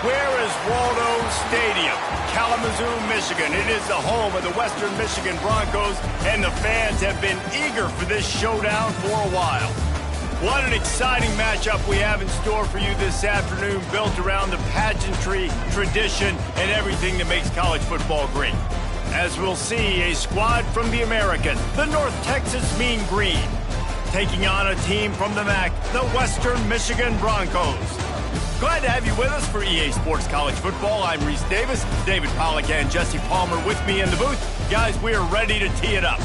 Where is Waldo Stadium? Kalamazoo, Michigan. It is the home of the Western Michigan Broncos, and the fans have been eager for this showdown for a while. What an exciting matchup we have in store for you this afternoon, built around the pageantry, tradition, and everything that makes college football great. As we'll see, a squad from the American, the North Texas Mean Green, taking on a team from the MAC, the Western Michigan Broncos. Glad to have you with us for EA Sports College Football. I'm Reese Davis, David Packlj and Jesse Palmer with me in the booth. Guys, we are ready to tee it up.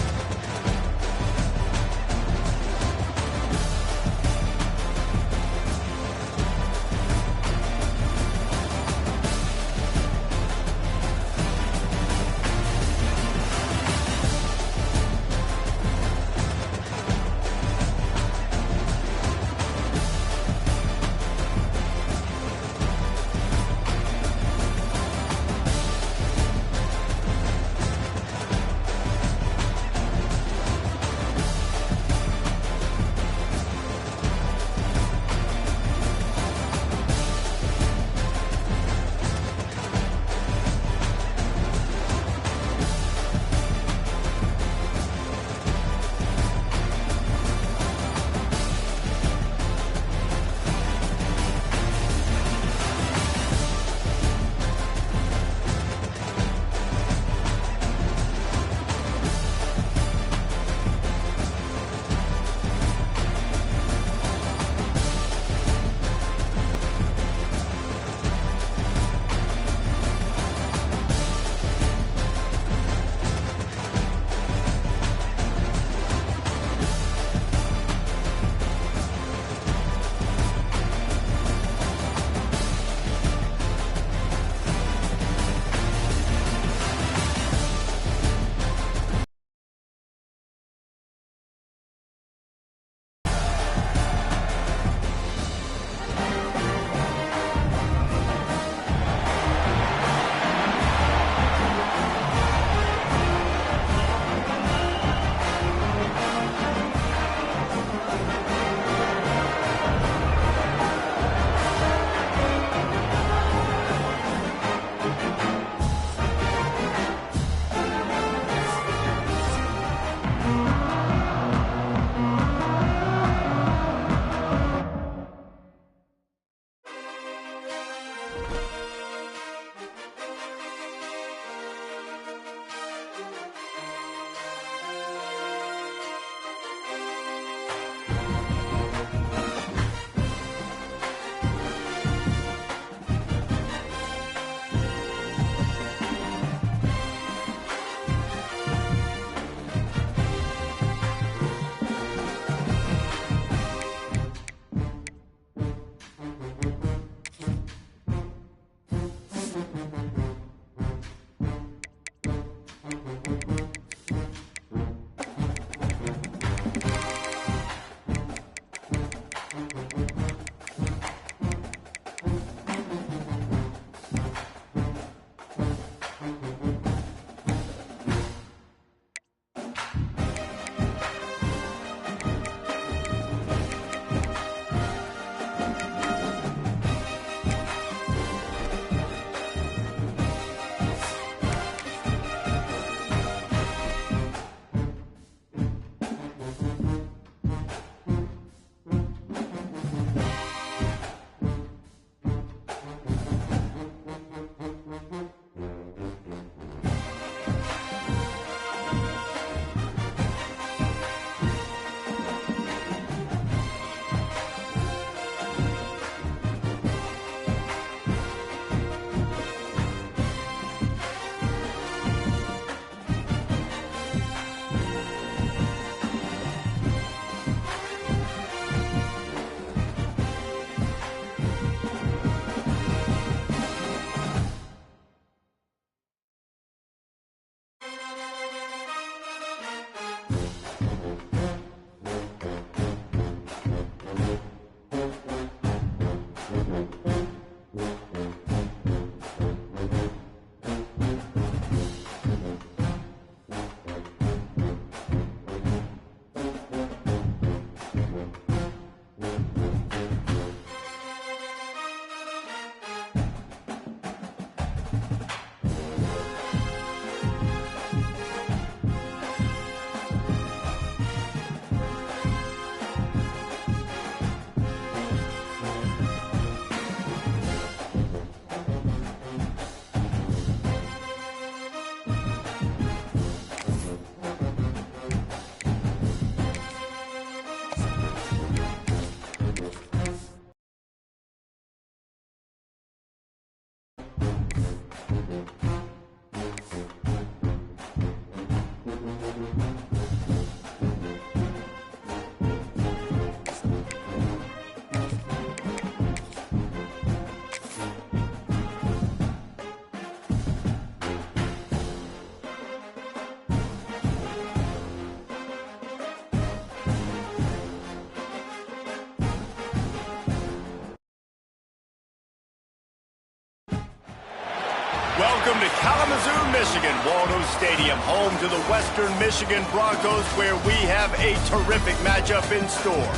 Welcome to Kalamazoo, Michigan, Waldo Stadium, home to the Western Michigan Broncos, where we have a terrific matchup in store.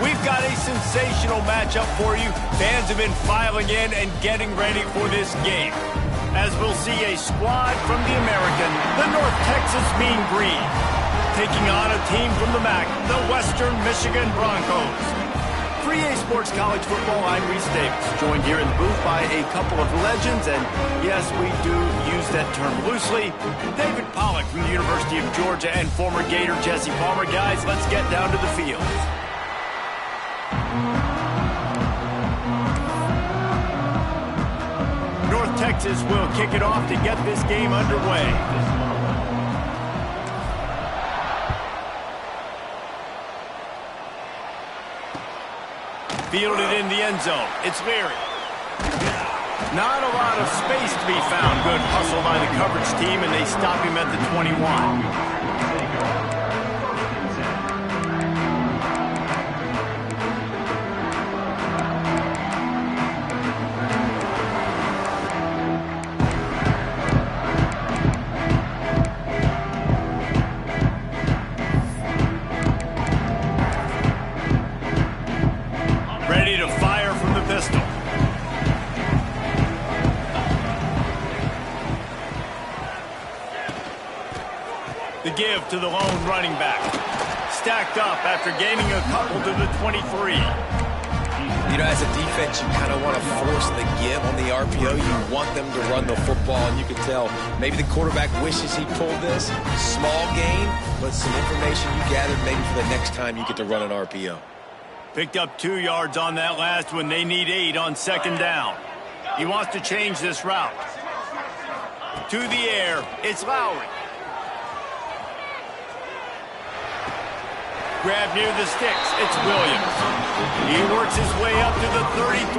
We've got a sensational matchup for you. Fans have been filing in and getting ready for this game, as we'll see a squad from the American, the North Texas Mean Green, taking on a team from the MAC, the Western Michigan Broncos. For EA Sports College Football, I'm Reese Davis, joined here in the booth by a couple of legends, and yes, we do use that term loosely. David Packlj from the University of Georgia and former Gator Jesse Palmer. Guys, let's get down to the field. North Texas will kick it off to get this game underway. Fielded in the end zone. It's Leary. Not a lot of space to be found. Good hustle by the coverage team, and they stop him at the 21. Give to the lone running back. Stacked up after gaining a couple to the 23. You know, as a defense, you kind of want to force the give on the RPO. You want them to run the football, and you can tell maybe the quarterback wishes he pulled this. Small gain, but some information you gathered maybe for the next time you get to run an RPO. Picked up 2 yards on that last one. They need 8 on second down. He wants to change this route. To the air, it's Lowry. Grab near the sticks. It's Williams. He works his way up to the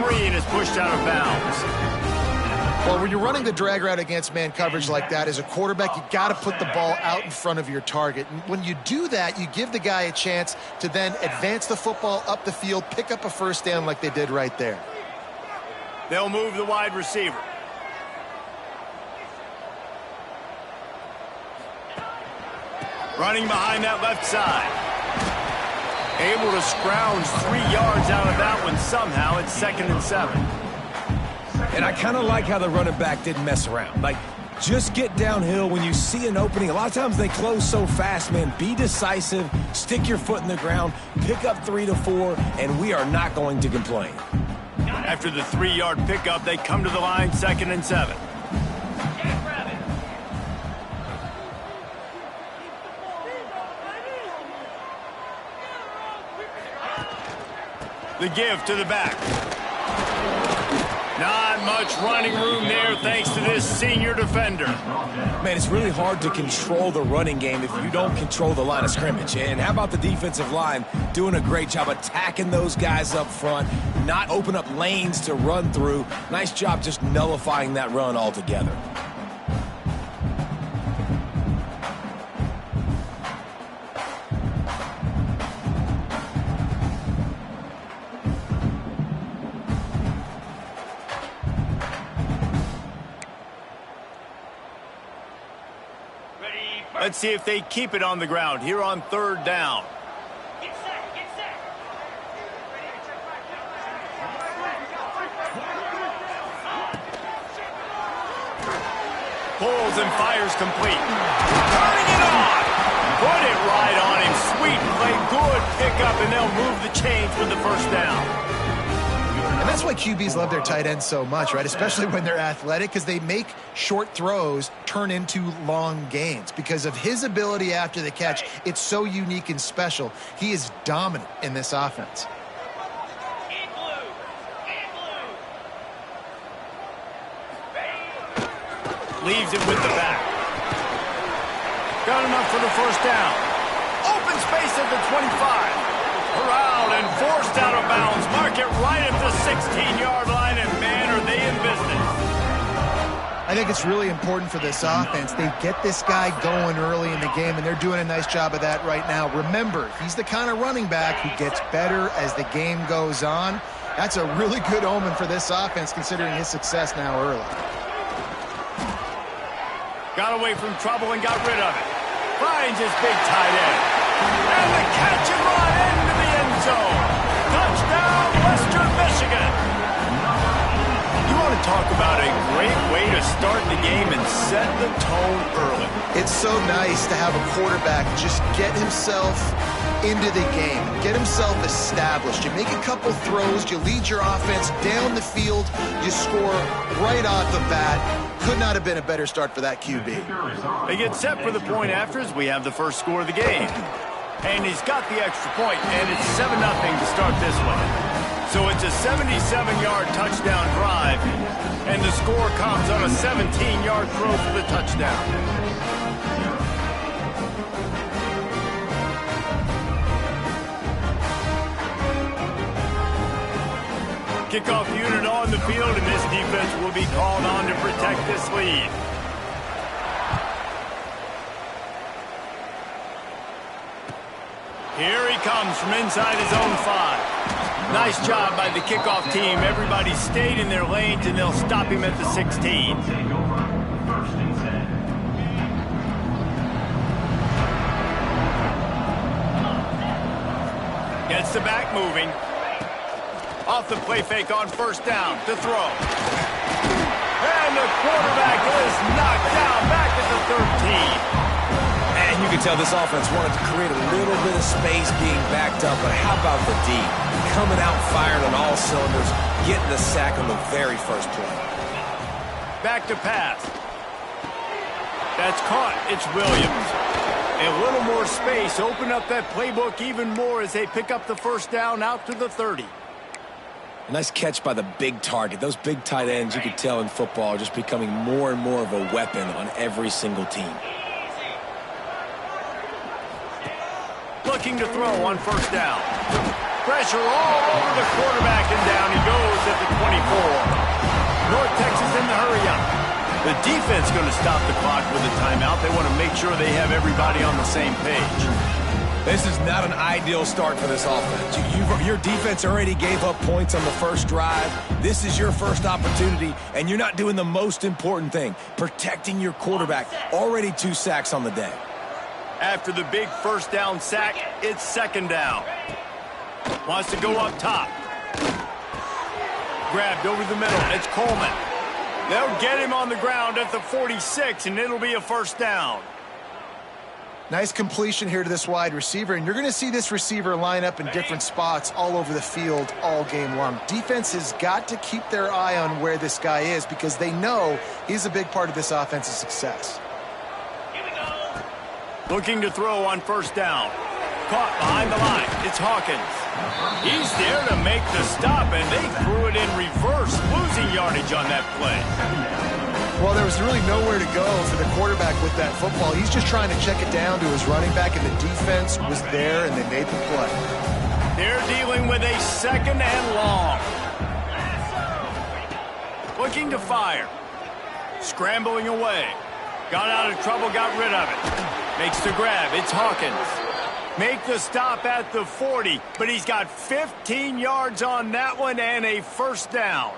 33 and is pushed out of bounds. Well, when you're running the drag route against man coverage like that, as a quarterback, you got to put the ball out in front of your target. And when you do that, you give the guy a chance to then advance the football up the field, pick up a first down like they did right there. They'll move the wide receiver. Running behind that left side. Able to scrounge 3 yards out of that one somehow. It's 2nd and 7. And I kind of like how the running back didn't mess around. Like, just get downhill when you see an opening. A lot of times they close so fast, man. Be decisive, stick your foot in the ground, pick up 3 to 4, and we are not going to complain. After the 3-yard pickup, they come to the line, 2nd and 7. The give to the back. Not much running room there thanks to this senior defender. Man, it's really hard to control the running game if you don't control the line of scrimmage. And how about the defensive line doing a great job attacking those guys up front, not open up lanes to run through. Nice job just nullifying that run altogether. Let's see if they keep it on the ground here on 3rd down. Get set, get set. Pulls and fires complete. Turning it on. Put it right on him. Sweet play. Good pickup, and they'll move the chains with the first down. And that's why QBs love their tight ends so much, right? Especially when they're athletic, because they make short throws turn into long gains. Because of his ability after the catch, it's so unique and special. He is dominant in this offense. Leaves it with the back. Got enough for the first down. Open space at the 25. Around and forced out of bounds. Mark it right at the 16-yard line, and man, are they in business. I think it's really important for this offense. They get this guy going early in the game, and they're doing a nice job of that right now. Remember, he's the kind of running back who gets better as the game goes on. That's a really good omen for this offense, considering his success now early. Got away from trouble and got rid of it. Finds his big tight end. And the catch and run into the end zone. Touchdown, Western Michigan. You want to talk about a great way to start the game and set the tone early. It's so nice to have a quarterback just get himself into the game, get himself established. You make a couple throws, you lead your offense down the field, you score right off the bat. Could not have been a better start for that QB. They get set for the point after as we have the first score of the game. And he's got the extra point, and it's 7-0 to start this one. So it's a 77-yard touchdown drive, and the score comes on a 17-yard throw for the touchdown. Kickoff unit on the field, and this defense will be called on to protect this lead. Here he comes from inside his own 5. Nice job by the kickoff team. Everybody stayed in their lanes, and they'll stop him at the 16. Gets the back moving. Off the play fake on first down to throw. And the quarterback is knocked down back at the 13. And you can tell this offense wanted to create a little bit of space being backed up, but how about the D? Coming out firing on all cylinders, getting the sack on the very first play. Back to pass. That's caught. It's Williams. A little more space. Open up that playbook even more as they pick up the first down out to the 30. Nice catch by the big target. Those big tight ends, you could tell in football, are just becoming more and more of a weapon on every single team. Looking to throw on first down. Pressure all over the quarterback, and down he goes at the 24. North Texas in the hurry-up. The defense going to stop the clock with a timeout. They want to make sure they have everybody on the same page. This is not an ideal start for this offense. Your defense already gave up points on the first drive. This is your first opportunity, and you're not doing the most important thing, protecting your quarterback. Already 2 sacks on the day. After the big first down sack, it's second down. Wants to go up top. Grabbed over the middle. It's Coleman. They'll get him on the ground at the 46, and it'll be a first down. Nice completion here to this wide receiver, and you're going to see this receiver line up in different spots all over the field all game long. Defense has got to keep their eye on where this guy is because they know he's a big part of this offense's success. Looking to throw on first down. Caught behind the line. It's Hawkins. He's there to make the stop, and they threw it in reverse, losing yardage on that play. Well, there was really nowhere to go for the quarterback with that football. He's just trying to check it down to his running back, and the defense was there, and they made the play. They're dealing with a second and long. Looking to fire. Scrambling away. Got out of trouble, got rid of it. Makes the grab. It's Hawkins. Make the stop at the 40, but he's got 15 yards on that one and a first down.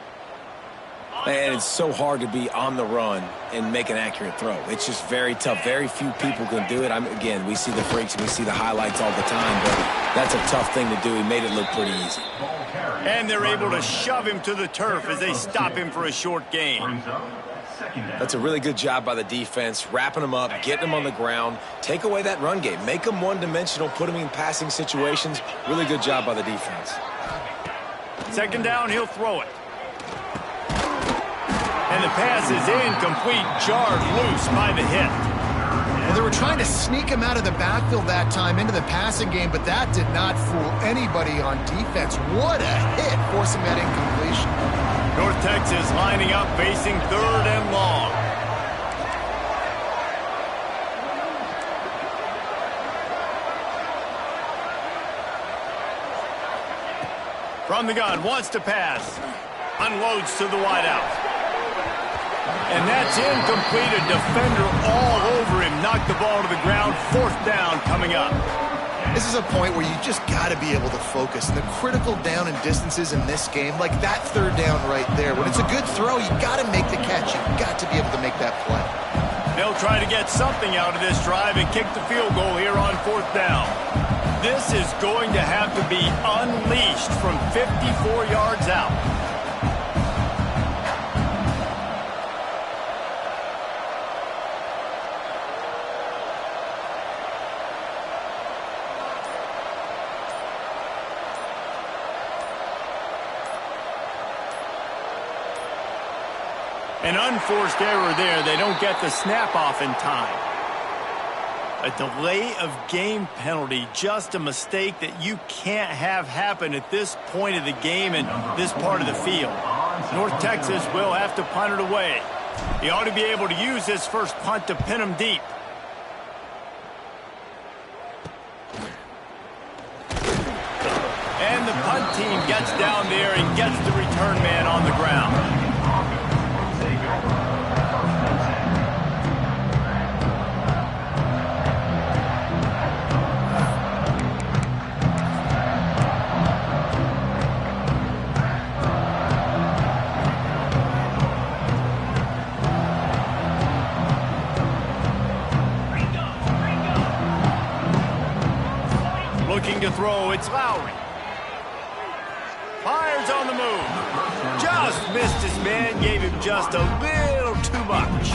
And it's so hard to be on the run and make an accurate throw. It's just very tough. Very few people can do it. Again, we see the freaks and we see the highlights all the time, but that's a tough thing to do. He made it look pretty easy. And they're able to shove him to the turf as they stop him for a short gain. That's a really good job by the defense, wrapping him up, getting him on the ground, take away that run game, make him one-dimensional, put him in passing situations. Really good job by the defense. Second down, he'll throw it. And the pass is incomplete, jarred loose by the hit. Well, they were trying to sneak him out of the backfield that time into the passing game, but that did not fool anybody on defense. What a hit, forcing that incompletion. North Texas lining up, facing third and long. From the gun, wants to pass. Unloads to the wideout. And that's incomplete. A defender all over him. Knocked the ball to the ground. Fourth down coming up. This is a point where you just got to be able to focus. The critical down and distances in this game, like that third down right there. When it's a good throw, you got to make the catch. You've got to be able to make that play. They'll try to get something out of this drive and kick the field goal here on 4th down. This is going to have to be unleashed from 54 yards out. An unforced error there. They don't get the snap off in time. A delay of game penalty, just a mistake that you can't have happen at this point of the game and this part of the field. North Texas will have to punt it away. He ought to be able to use this first punt to pin him deep. And the punt team gets down there and gets the return man on the ground. Looking to throw, it's Lowry. Fires on the move. Just missed his man, gave him just a little too much.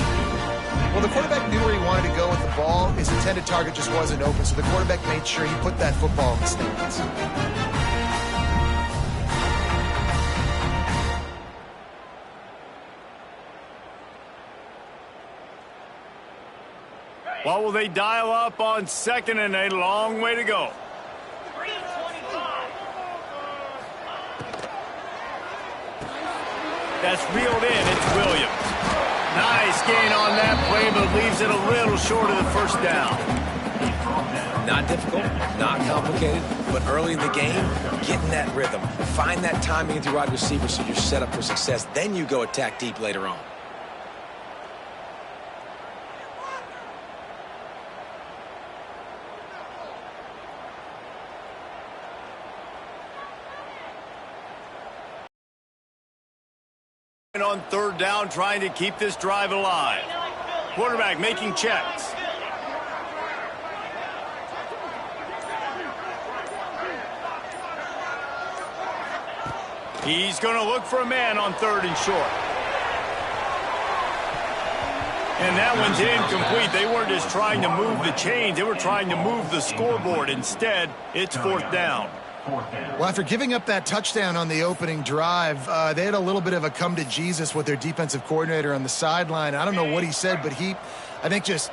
Well, the quarterback knew where he wanted to go with the ball. His intended target just wasn't open, so the quarterback made sure he put that football in the stands. What will they dial up on 2nd and a long way to go? That's reeled in. It's Williams. Nice gain on that play, but leaves it a little short of the first down. Not difficult, not complicated, but early in the game, getting that rhythm. Find that timing with your wide receiver so you're set up for success. Then you go attack deep later on. On 3rd down, trying to keep this drive alive. Quarterback making checks. He's going to look for a man on 3rd and short. And that one's incomplete. They weren't just trying to move the chains. They were trying to move the scoreboard. Instead, it's 4th down. Well, after giving up that touchdown on the opening drive, they had a little bit of a come to Jesus with their defensive coordinator on the sideline. I don't know what he said, but he, I think, just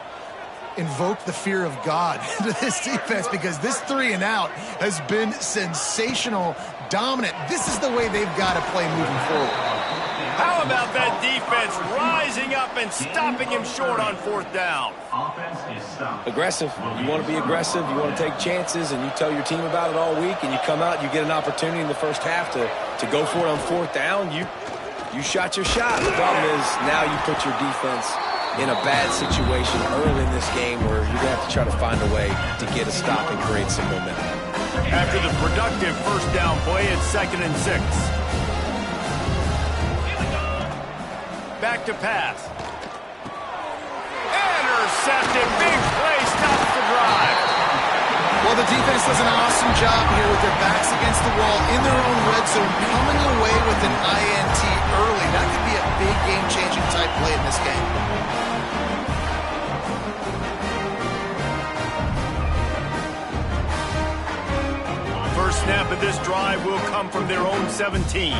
invoked the fear of God into this defense because this 3 and out has been sensational, dominant. This is the way they've got to play moving forward. How about that defense rising up and stopping him short on 4th down? Aggressive. You want to be aggressive. You want to take chances, and you tell your team about it all week, and you come out, you get an opportunity in the first half to go for it on 4th down. You shot your shot. The problem is now you put your defense in a bad situation early in this game where you're going to have to try to find a way to get a stop and create some momentum. After the productive first down play, it's 2nd and 6. Back to pass. Intercepted. Big play. Stops the drive. Well, the defense does an awesome job here with their backs against the wall in their own red zone, coming away with an INT early. That could be a big game-changing type play in this game. First snap of this drive will come from their own 17.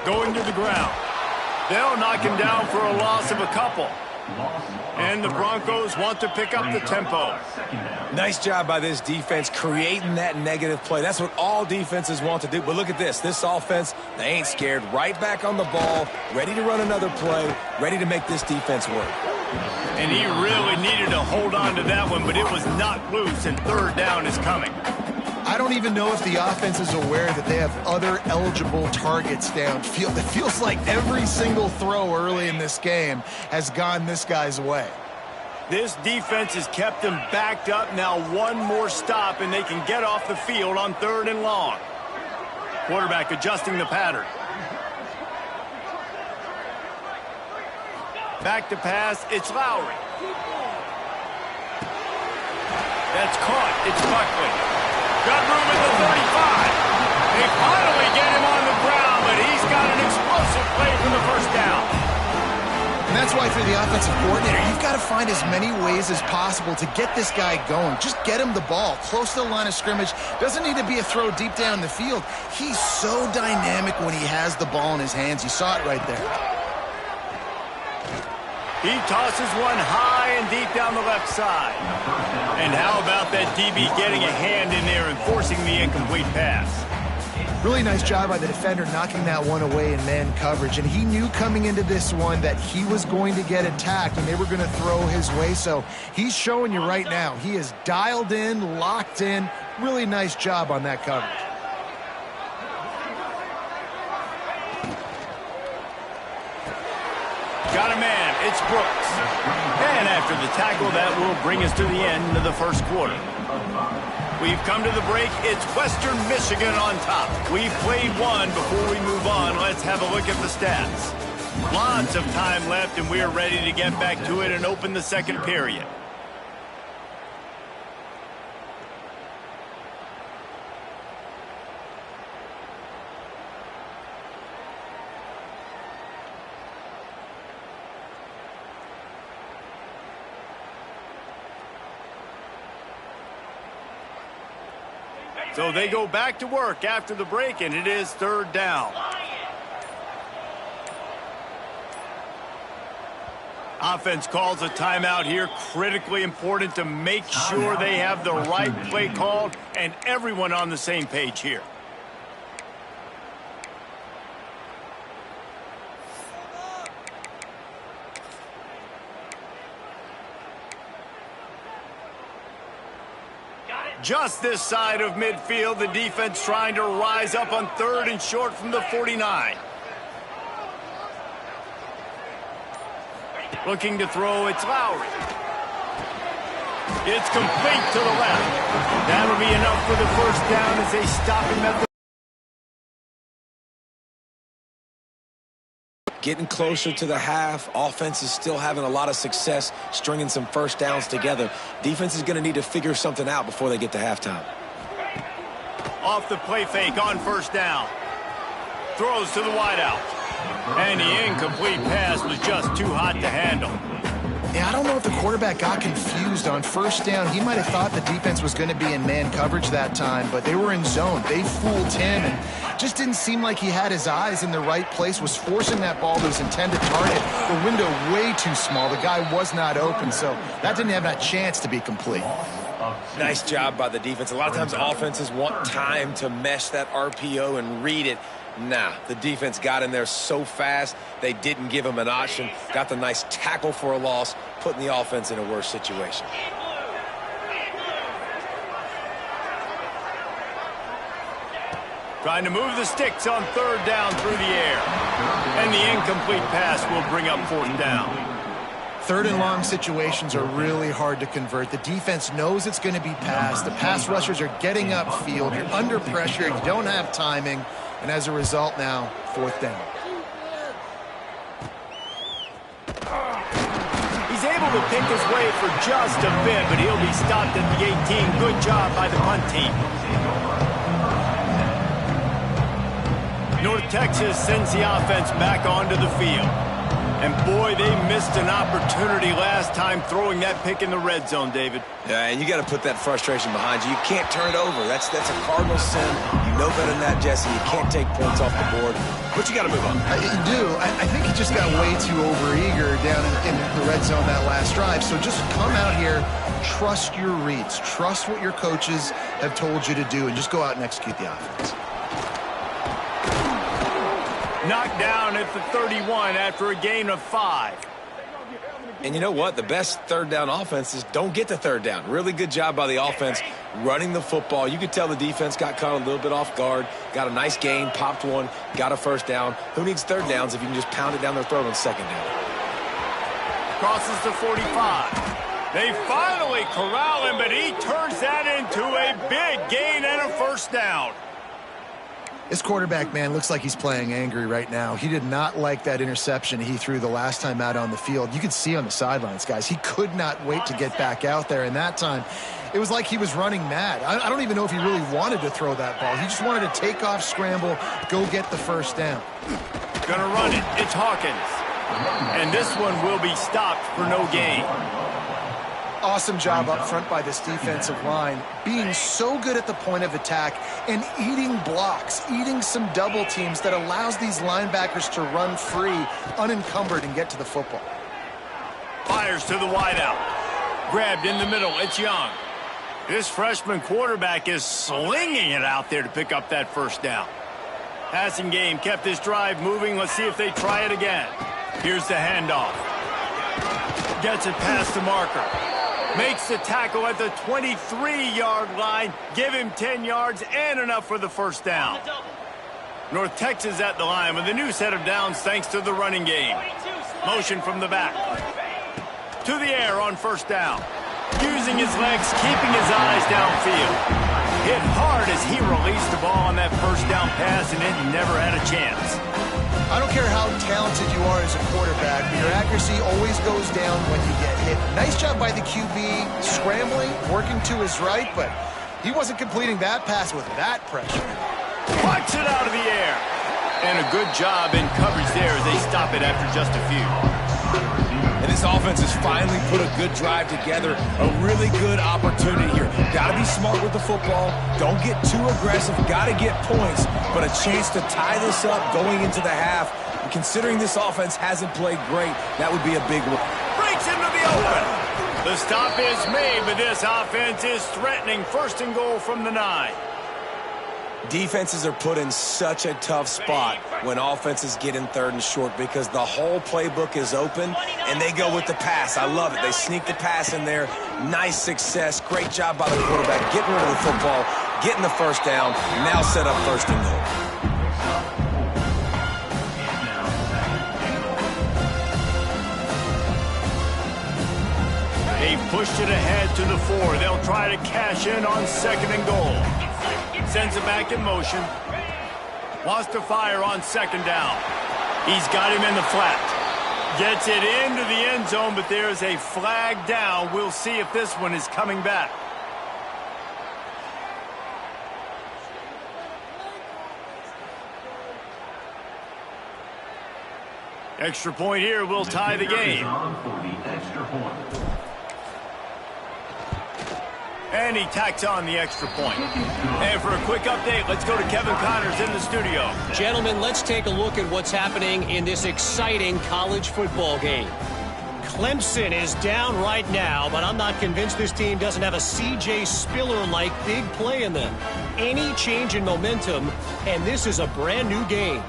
Going to the ground. They'll knock him down for a loss of a couple. And the Broncos want to pick up the tempo. Nice job by this defense creating that negative play. That's what all defenses want to do. But look at this. This offense, they ain't scared. Right back on the ball, ready to run another play, ready to make this defense work. And he really needed to hold on to that one, but it was not loose, and 3rd down is coming. I don't even know if the offense is aware that they have other eligible targets downfield. It feels like every single throw early in this game has gone this guy's way. This defense has kept them backed up. Now one more stop, and they can get off the field on 3rd and long. Quarterback adjusting the pattern. Back to pass, it's Lowry. That's caught, it's Packlj. Got room at the 35. They finally get him on the ground, but he's got an explosive play for the first down. And that's why for the offensive coordinator, you've got to find as many ways as possible to get this guy going. Just get him the ball close to the line of scrimmage. Doesn't need to be a throw deep down the field. He's so dynamic when he has the ball in his hands. You saw it right there. He tosses one high and deep down the left side. And how about that DB getting a hand in there and forcing the incomplete pass? Really nice job by the defender knocking that one away in man coverage. And he knew coming into this one that he was going to get attacked and they were going to throw his way. So he's showing you right now. He is dialed in, locked in. Really nice job on that coverage. Got a man, it's Brooks. And after the tackle, that will bring us to the end of the first quarter. We've come to the break. It's Western Michigan on top. We've played one. Before we move on, let's have a look at the stats. Lots of time left, and we're ready to get back to it and open the second period. So they go back to work after the break, and it is third down. Offense calls a timeout here. Critically important to make sure they have the right play called and everyone on the same page here. Just this side of midfield, the defense trying to rise up on third and short from the 49. Looking to throw, it's Lowry. It's complete to the left. That'll be enough for the first down as they stop him at the... Getting closer to the half. Offense is still having a lot of success stringing some first downs together. Defense is going to need to figure something out before they get to halftime. Off the play fake on first down. Throws to the wideout. And the incomplete pass was just too hot to handle. Yeah, I don't know if the quarterback got confused on first down. He might have thought the defense was going to be in man coverage that time, but they were in zone. They fooled him and just didn't seem like he had his eyes in the right place, was forcing that ball to his intended target. The window way too small. The guy was not open, so that didn't have that chance to be complete. Nice job by the defense. A lot of times offenses want time to mesh that RPO and read it. Nah, the defense got in there so fast, they didn't give him an option. Got the nice tackle for a loss, putting the offense in a worse situation. Trying to move the sticks on third down through the air. And the incomplete pass will bring up fourth down. Third and long situations are really hard to convert. The defense knows it's going to be passed. The pass rushers are getting upfield. You're under pressure. You don't have timing. And as a result now, fourth down. He's able to pick his way for just a bit, but he'll be stopped at the 18. Good job by the punt team. North Texas sends the offense back onto the field. And boy, they missed an opportunity last time throwing that pick in the red zone, David. Yeah, and you got to put that frustration behind you. You can't turn it over. That's a cardinal sin. You know better than that, Jesse. You can't take points off the board. But you got to move on. You do. I think he just got way too overeager down in the red zone that last drive. So just come out here, trust your reads. Trust what your coaches have told you to do, and just go out and execute the offense. Knocked down at the 31 after a gain of 5. And you know what? The best third down offenses don't get to third down. Really good job by the offense running the football. You could tell the defense got caught a little bit off guard. Got a nice gain, popped one, got a first down. Who needs third downs if you can just pound it down their throat on second down? Crosses the 45. They finally corral him, but he turns that into a big gain and a first down. This quarterback, man, looks like he's playing angry right now. He did not like that interception he threw the last time out on the field. You could see on the sidelines, guys, he could not wait to get back out there. And that time, it was like he was running mad. I don't even know if he really wanted to throw that ball. He just wanted to take off, scramble, go get the first down. Gonna run it. It's Hawkins. And this one will be stopped for no gain. Awesome job up front by this defensive line, being so good at the point of attack and eating blocks, eating some double teams that allows these linebackers to run free, unencumbered, and get to the football. Fires to the wideout. Grabbed in the middle. It's Young. This freshman quarterback is slinging it out there to pick up that first down. Passing game kept this drive moving. Let's see if they try it again. Here's the handoff. Gets it past the marker. Makes the tackle at the 23-yard line. Give him 10 yards and enough for the first down. North Texas at the line with a new set of downs thanks to the running game. Motion from the back. To the air on first down. Using his legs, keeping his eyes downfield. Hit hard as he released the ball on that first down pass, and it never had a chance. I don't care how talented you are as a quarterback, but your accuracy always goes down when you get hit. Nice job by the QB, scrambling, working to his right, but he wasn't completing that pass with that pressure. Pucks it out of the air. And a good job in coverage there as they stop it after just a few. And this offense has finally put a good drive together. A really good opportunity here. Got to be smart with the football. Don't get too aggressive. Got to get points. But a chance to tie this up going into the half. And considering this offense hasn't played great, that would be a big one. Breaks into the open. The stop is made, but this offense is threatening. First and goal from the 9. Defenses are put in such a tough spot when offenses get in third and short because the whole playbook is open and they go with the pass. I love it. They sneak the pass in there. Nice success. Great job by the quarterback getting rid of the football, getting the first down, now set up first and goal. They've pushed it ahead to the 4. They'll try to cash in on second and goal. Sends it back in motion. Wants to fire on second down. He's got him in the flat. Gets it into the end zone, but there's a flag down. We'll see if this one is coming back. Extra point here will tie the game. And he tacks on the extra point. And for a quick update, let's go to Kevin Connors in the studio. Gentlemen, let's take a look at what's happening in this exciting college football game. Clemson is down right now, but I'm not convinced this team doesn't have a C.J. Spiller-like big play in them. Any change in momentum, and this is a brand new game.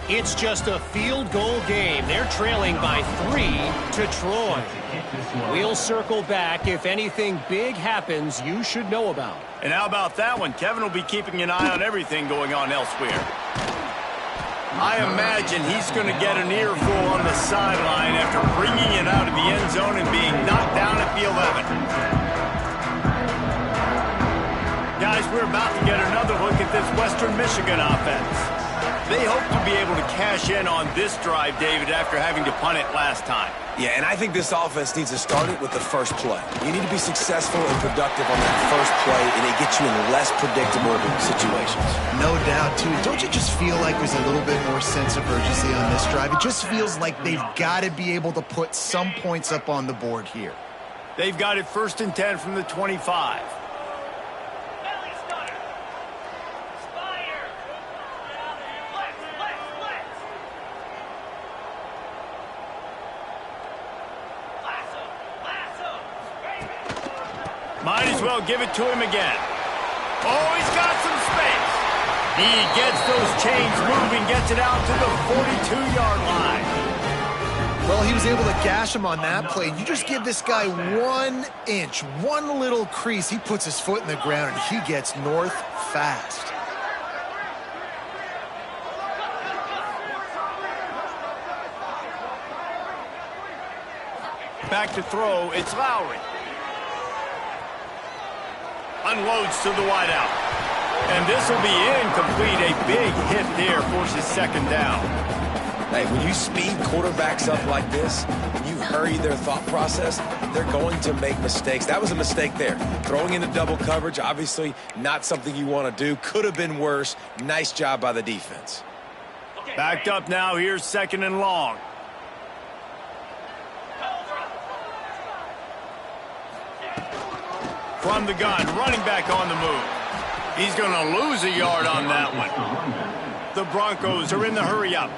It's just a field goal game. They're trailing by 3 to Troy. We'll circle back if anything big happens you should know about. And how about that one? Kevin will be keeping an eye on everything going on elsewhere. I imagine he's going to get an earful on the sideline after bringing it out of the end zone and being knocked down at the 11. Guys, we're about to get another look at this Western Michigan offense. They hope to be able to cash in on this drive, David, after having to punt it last time. Yeah, and I think this offense needs to start it with the first play. You need to be successful and productive on that first play, and it gets you in less predictable situations. No doubt, too. Don't you just feel like there's a little bit more sense of urgency on this drive? It just feels like they've got to be able to put some points up on the board here. They've got it 1st and 10 from the 25. Might as well give it to him again. Oh, he's got some space. He gets those chains moving, gets it out to the 42-yard line. Well, he was able to gash him on that play. You just give this guy 1 inch, one little crease. He puts his foot in the ground, and he gets north fast. Back to throw, it's Lowry. Unloads to the wideout. And this will be incomplete. A big hit there forces second down. Hey, when you speed quarterbacks up like this, when you hurry their thought process, they're going to make mistakes. That was a mistake there. Throwing into double coverage, obviously not something you want to do. Could have been worse. Nice job by the defense. Backed up now. Here's second and long. From the gun, running back on the move. He's going to lose a yard on that one. The Broncos are in the hurry up.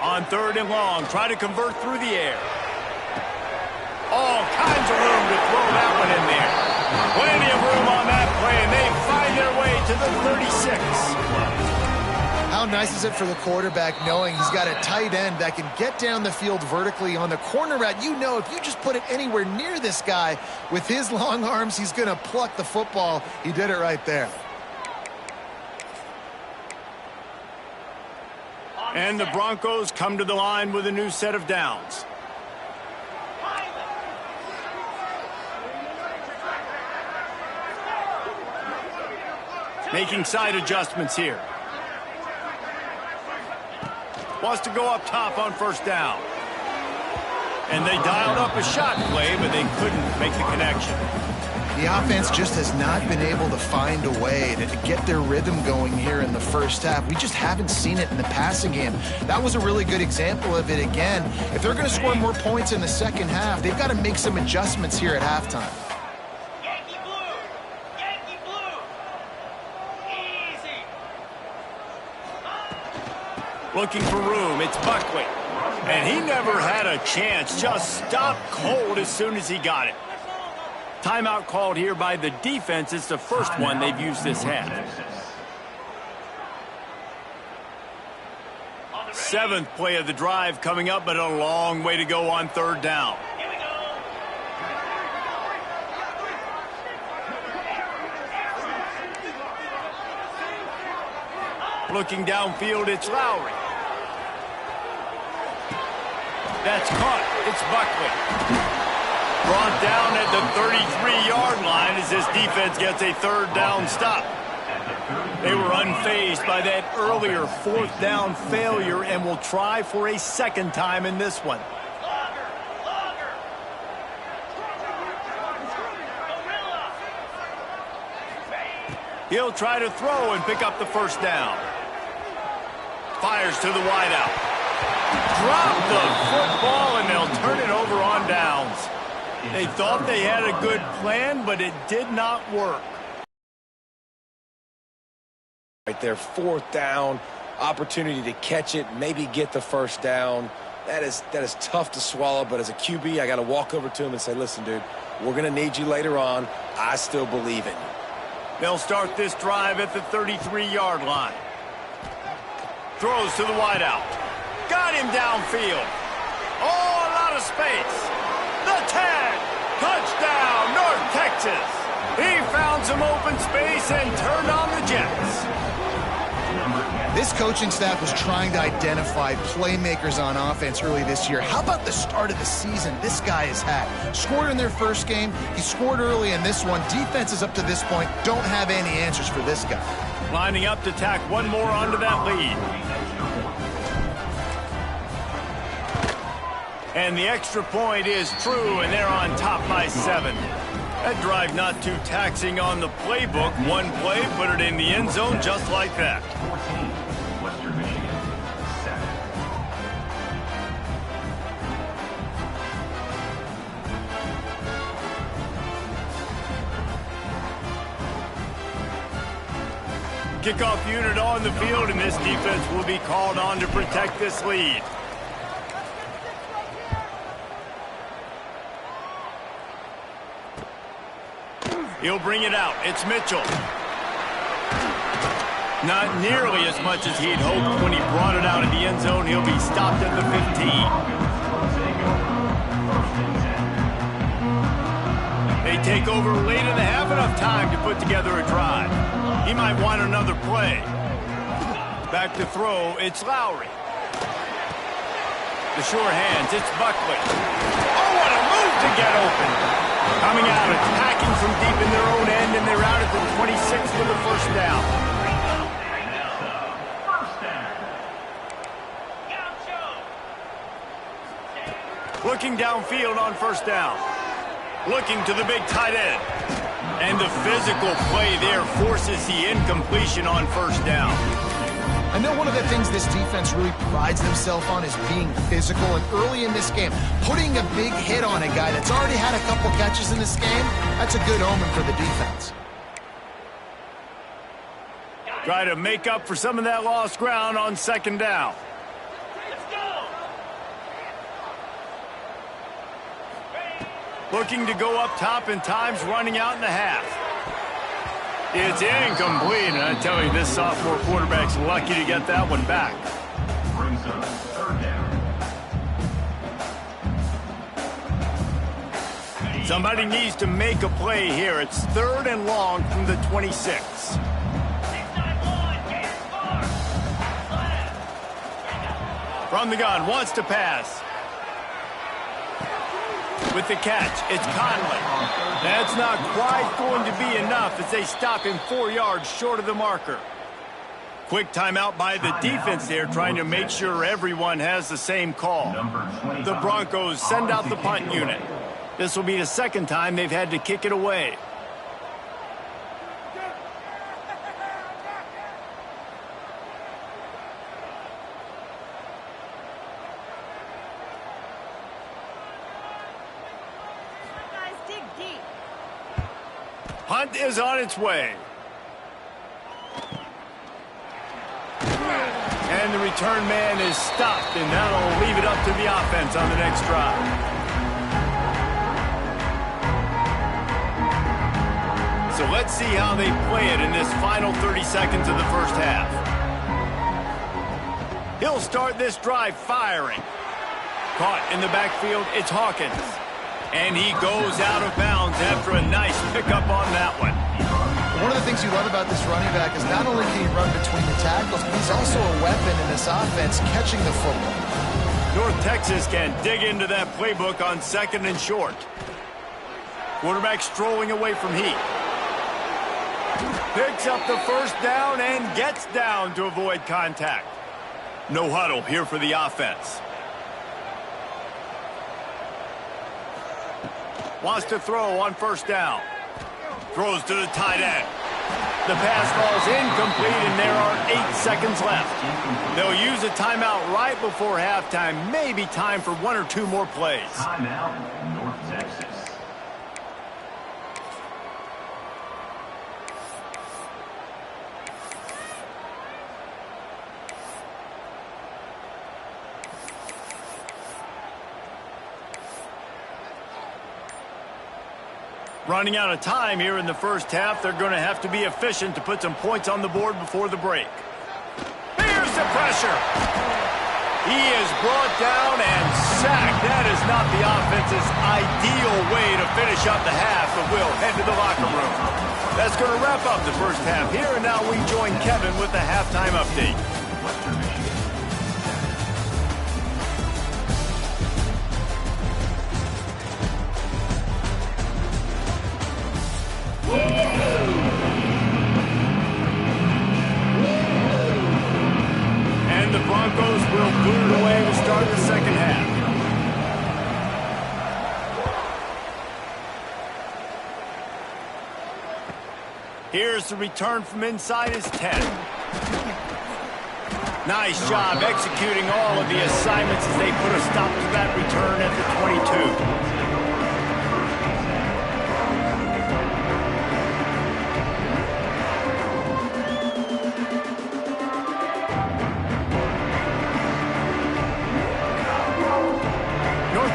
On third and long, try to convert through the air. All kinds of room to throw that one in there. Plenty of room on that play, and they find their way to the 36. How nice is it for the quarterback knowing he's got a tight end that can get down the field vertically on the corner route? You know, if you just put it anywhere near this guy with his long arms, he's going to pluck the football. He did it right there. And the Broncos come to the line with a new set of downs. Making side adjustments here. Wants to go up top on first down. And they dialed up a shot play, but they couldn't make the connection. The offense just has not been able to find a way to get their rhythm going here in the first half. We just haven't seen it in the passing game. That was a really good example of it again. If they're going to score more points in the second half, they've got to make some adjustments here at halftime. Yankee blue! Yankee blue! Easy! Looking for room, it's Packlj. And he never had a chance, just stopped cold as soon as he got it. Timeout called here by the defense. It's the first one they've used this half. Seventh play of the drive coming up, but a long way to go on third down. Here we go! Looking downfield, it's Lowry. That's caught. It's Packlj. Brought down at the 33-yard line as this defense gets a third down stop. They were unfazed by that earlier fourth down failure and will try for a second time in this one. He'll try to throw and pick up the first down. Fires to the wideout. Drop the football and they'll turn it over on downs. They thought they had a good plan, but it did not work. Right there, fourth down, opportunity to catch it, maybe get the first down. That is tough to swallow, but as a QB, I got to walk over to him and say, listen, dude, we're going to need you later on. I still believe in you. They'll start this drive at the 33-yard line. Throws to the wideout. Got him downfield. Oh, a lot of space. The 10. Touchdown, North Texas. He found some open space and turned on the Jets. This coaching staff was trying to identify playmakers on offense early this year. How about the start of the season this guy has had? Scored in their first game. He scored early in this one. Defenses up to this point don't have any answers for this guy. Lining up to tack one more onto that lead. And the extra point is true, and they're on top by 7. That drive not too taxing on the playbook. One play, put it in the end zone just like that. 14, Western Michigan, 7. Kickoff unit on the field, and this defense will be called on to protect this lead. He'll bring it out. It's Mitchell. Not nearly as much as he'd hoped when he brought it out of the end zone. He'll be stopped at the 15. They take over late in the half, enough time to put together a drive. He might want another play. Back to throw, it's Lowry. The sure hands, it's Buckley. Oh, what a move to get open. Coming out, attacking from deep in their own end, and they're out at the 26 for the first down. Looking downfield on first down. Looking to the big tight end. And the physical play there forces the incompletion on first down. I know one of the things this defense really prides themselves on is being physical, and early in this game, putting a big hit on a guy that's already had a couple catches in this game, that's a good omen for the defense. Try to make up for some of that lost ground on second down. Looking to go up top, and time's running out in the half. It's incomplete, and I tell you, this sophomore quarterback's lucky to get that one back. Brings up third down. Somebody needs to make a play here. It's 3rd and long from the 26. From the gun, wants to pass. With the catch, it's Conley. That's not quite going to be enough as they stop him 4 yards short of the marker. Quick timeout by the defense there, trying to make sure everyone has the same call. The Broncos send out the punt unit. This will be the second time they've had to kick it away. Punt is on its way. And the return man is stopped, and that'll leave it up to the offense on the next drive. So let's see how they play it in this final 30 seconds of the first half. He'll start this drive firing. Caught in the backfield, it's Hawkins. And he goes out of bounds after a nice pickup on that one. One of the things you love about this running back is not only can he run between the tackles, but he's also a weapon in this offense catching the football. North Texas can dig into that playbook on 2nd and short. Quarterback strolling away from heat. Picks up the first down and gets down to avoid contact. No huddle here for the offense. Wants to throw on first down. Throws to the tight end. The pass falls incomplete, and there are 8 seconds left. They'll use a timeout right before halftime. Maybe time for 1 or 2 more plays. Timeout, North Texas. Running out of time here in the first half. They're going to have to be efficient to put some points on the board before the break. Here's the pressure. He is brought down and sacked. That is not the offense's ideal way to finish up the half, but we'll head to the locker room. That's going to wrap up the first half here, and now we join Kevin with the halftime update. Western Michigan. And the Broncos will boot it away to start the second half. Here's the return from inside his 10. Nice job executing all of the assignments as they put a stop to that return at the 22.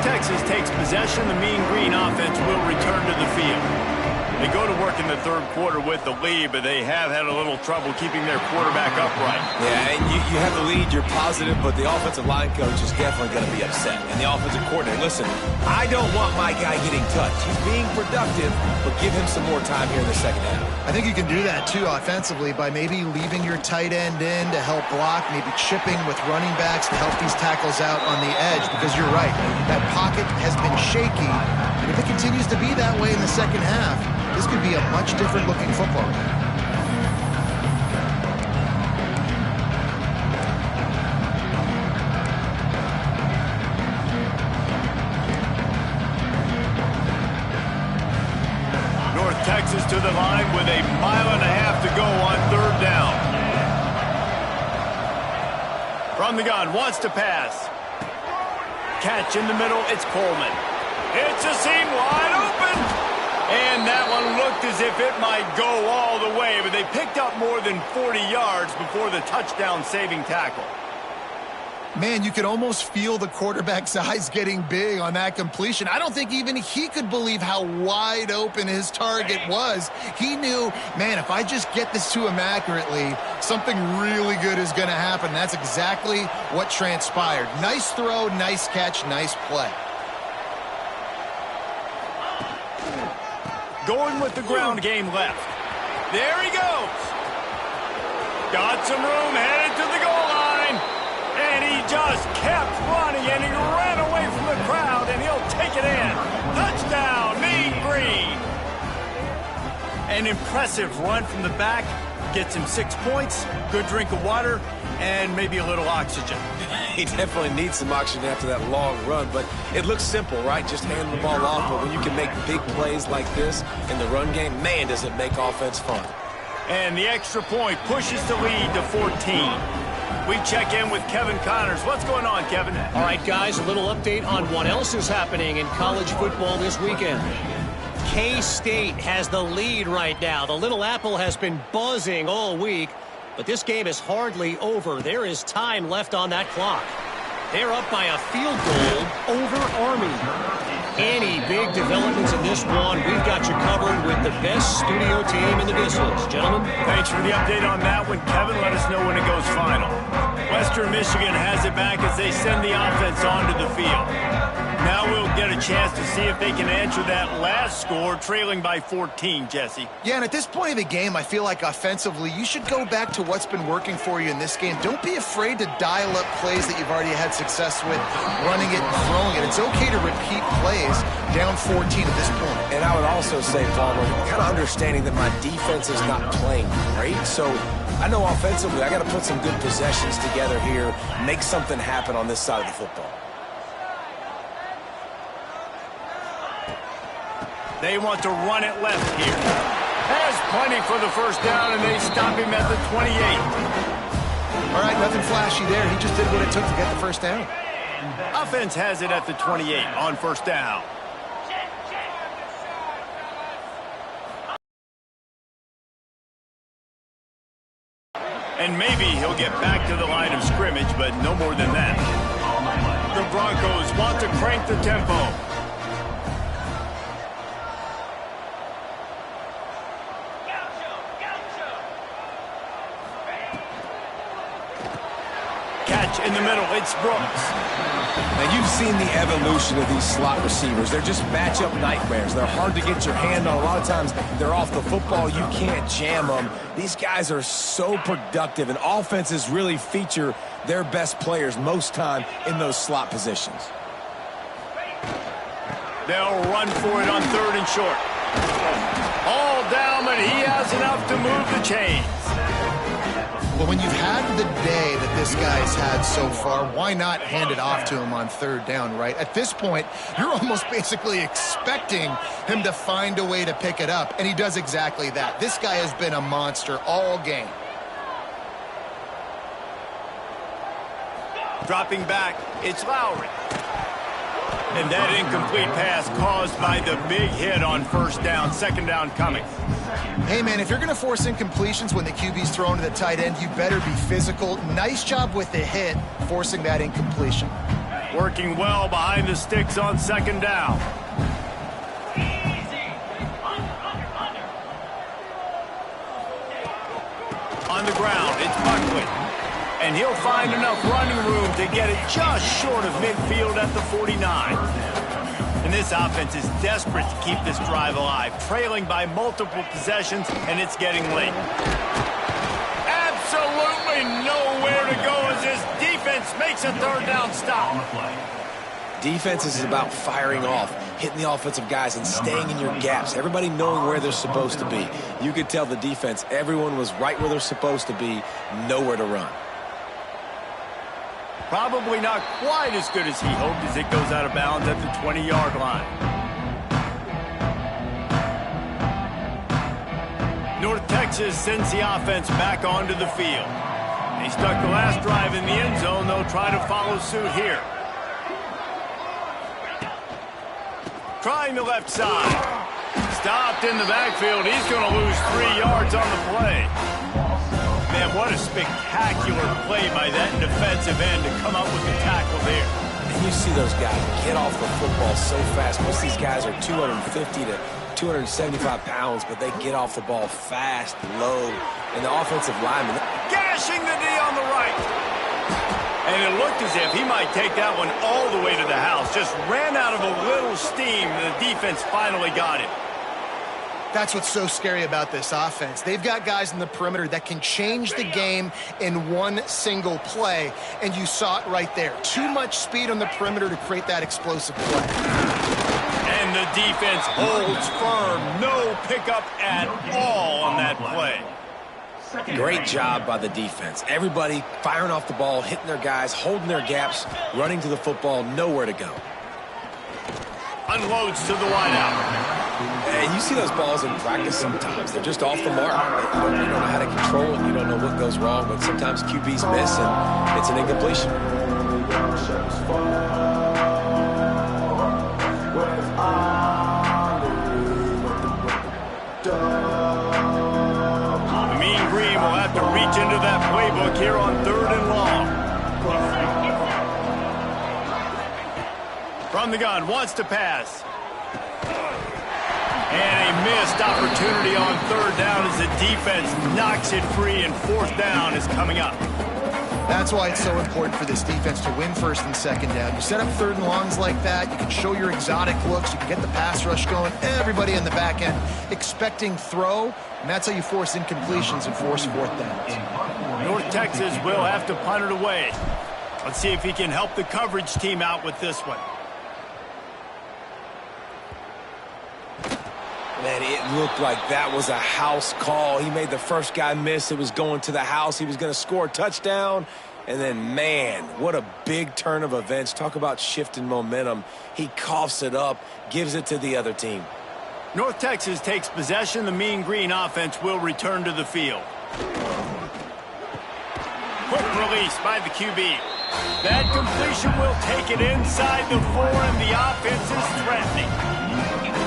Texas takes possession. The Mean Green offense will return to the field. They go to work in the third quarter with the lead, but they have had a little trouble keeping their quarterback upright. Yeah, and you have the lead, you're positive, but the offensive line coach is definitely going to be upset. And the offensive coordinator, listen, I don't want my guy getting touched. He's being productive, but give him some more time here in the second half. I think you can do that, too, offensively, by maybe leaving your tight end in to help block, maybe chipping with running backs to help these tackles out on the edge, because you're right, that pocket has been shaky, and if it continues to be that way in the second half, this could be a much different-looking football game. Texas to the line with a mile and a half to go on third down. From the gun, wants to pass. Catch in the middle, it's Coleman. It's a seam wide open. And that one looked as if it might go all the way, but they picked up more than 40 yards before the touchdown-saving tackle. Man, you could almost feel the quarterback's eyes getting big on that completion. I don't think even he could believe how wide open his target was. He knew, man, if I just get this to him accurately, something really good is going to happen. That's exactly what transpired. Nice throw, nice catch, nice play. Going with the ground game left. There he goes. Got some room, headed to the goal line. And he just kept running, and he ran away from the crowd, and he'll take it in. Touchdown, Mean Green. An impressive run from the back. Gets him 6 points, good drink of water, and maybe a little oxygen. He definitely needs some oxygen after that long run, but it looks simple, right? Just hand the ball off, but when you can make big plays like this in the run game, man, does it make offense fun. And the extra point pushes the lead to 14. We check in with Kevin Connors. What's going on, Kevin? All right, guys, a little update on what else is happening in college football this weekend. K-State has the lead right now. The Little Apple has been buzzing all week, but this game is hardly over. There is time left on that clock. They're up by a field goal over Army. Any big developments in this one, we've got you covered with the best studio team in the business. Gentlemen, thanks for the update on that one, Kevin. Let us know when it goes final. Western Michigan has it back as they send the offense onto the field. Now we'll get a chance to see if they can answer that last score, trailing by 14, Jesse. Yeah, and at this point of the game, I feel like offensively, you should go back to what's been working for you in this game. Don't be afraid to dial up plays that you've already had success with, running it and throwing it. It's okay to repeat plays down 14 at this point. And I would also say, Palmer, kind of understanding that my defense is not playing great, so I know offensively I got to put some good possessions together here, make something happen on this side of the football. They want to run it left here. Has plenty for the first down, and they stop him at the 28. All right, nothing flashy there. He just did what it took to get the first down. Offense has it at the 28 on first down. And maybe he'll get back to the line of scrimmage, but no more than that. The Broncos want to crank the tempo. Catch in the middle, it's Brooks. Now, you've seen the evolution of these slot receivers. They're just matchup nightmares. They're hard to get your hand on. A lot of times, they're off the football. You can't jam them. These guys are so productive, and offenses really feature their best players most time in those slot positions. They'll run for it on third and short. All down, but he has enough to move the chains. Well, when you've had the day that this guy's had so far, why not hand it off to him on third down, right? At this point, you're almost basically expecting him to find a way to pick it up, and he does exactly that. This guy has been a monster all game. Dropping back, it's Lowry. And that incomplete pass caused by the big hit on first down. Second down coming. Hey, man, if you're going to force incompletions when the QB's thrown to the tight end, you better be physical. Nice job with the hit, forcing that incompletion. Working well behind the sticks on second down. On the ground, it's Packlj. And he'll find enough running room to get it just short of midfield at the 49. And this offense is desperate to keep this drive alive, trailing by multiple possessions, and it's getting late. Absolutely nowhere to go as this defense makes a third down stop. Defense is about firing off, hitting the offensive guys, and staying in your gaps. Everybody knowing where they're supposed to be. You could tell the defense, everyone was right where they're supposed to be, nowhere to run. Probably not quite as good as he hoped as it goes out of bounds at the 20-yard line. North Texas sends the offense back onto the field. They stuck the last drive in the end zone. They'll try to follow suit here. Trying the left side. Stopped in the backfield. He's going to lose 3 yards on the play. Man, what a spectacular play by that defensive end to come up with the tackle there. And you see those guys get off the football so fast. Most of these guys are 250 to 275 pounds, but they get off the ball fast, low, and the offensive lineman gashing the knee on the right. And it looked as if he might take that one all the way to the house. Just ran out of a little steam, and the defense finally got him. That's what's so scary about this offense. They've got guys in the perimeter that can change the game in one single play, and you saw it right there. Too much speed on the perimeter to create that explosive play. And the defense holds firm. No pickup at all on that play. Great job by the defense. Everybody firing off the ball, hitting their guys, holding their gaps, running to the football, nowhere to go. Unloads to the wideout. And you see those balls in practice sometimes. They're just off the mark. You don't know how to control it. You don't know what goes wrong, but sometimes QBs miss, and it's an incompletion. The Mean Green will have to reach into that playbook here on 3rd and long. From the gun, wants to pass. And a missed opportunity on 3rd down as the defense knocks it free, and 4th down is coming up. That's why it's so important for this defense to win 1st and 2nd down. You set up 3rd and longs like that, you can show your exotic looks, you can get the pass rush going, everybody in the back end expecting throw, and that's how you force incompletions and force 4th downs. North Texas will have to punt it away. Let's see if he can help the coverage team out with this one. Man, it looked like that was a house call. He made the first guy miss. It was going to the house. He was going to score a touchdown. And then, man, what a big turn of events. Talk about shifting momentum. He coughs it up, gives it to the other team. North Texas takes possession. The Mean Green offense will return to the field. Quick release by the QB. That completion will take it inside the 4, and the offense is threatening.